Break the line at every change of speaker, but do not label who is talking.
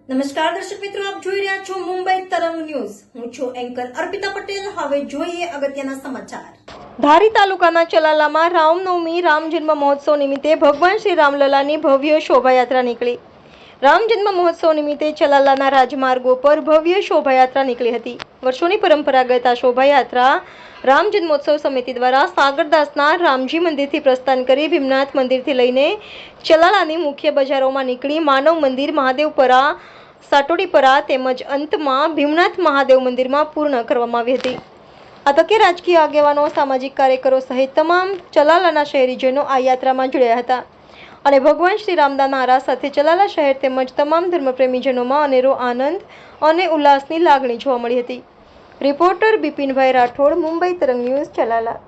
નમસ્કાર દર્શક મિત્રો, આપ જોઈ રહ્યા છો મુંબઈ તરંગ ન્યૂઝ. હું છું એન્કર અર્પિતા પટેલ. હવે જોઈએ અગત્યના સમાચાર. ધારી તાલુકાના ચલાલામાં રામનવમી રામ જન્મ મહોત્સવ નિમિત્તે ભગવાન શ્રી રામલલાની ભવ્ય શોભાયાત્રા નીકળી. રામ જન્મ મહોત્સવ નિમિત્તે ચલાલાના રાજમાર્ગો પર ભવ્ય શોભાયાત્રા નીકળી હતી. વર્ષોની પરંપરાગત આ શોભાયાત્રા રામ જન્મોત્સવ સમિતિ દ્વારા સાગરદાસના રામજી મંદિરથી પ્રસ્થાન કરી ભીમનાથ મંદિરથી લઈને ચલાલાની મુખ્ય બજારોમાં નીકળી માનવ મંદિર, મહાદેવપરા, સાટોડીપરા તેમજ અંતમાં ભીમનાથ મહાદેવ મંદિરમાં પૂર્ણ કરવામાં આવી હતી. આ તકે રાજકીય આગેવાનો, સામાજિક કાર્યકરો સહિત તમામ ચલાલાના શહેરીજનો આ યાત્રામાં જોડાયા હતા અને ભગવાન શ્રી રામના નારા સાથે ચલાલા શહેર તેમજ તમામ ધર્મપ્રેમીજનોમાં અનેરો આનંદ અને ઉલ્લાસની લાગણી જોવા મળી હતી. રિપોર્ટર બિપિનભાઈ રાઠોડ, મુંબઈ તરંગ ન્યૂઝ, ચલાલા.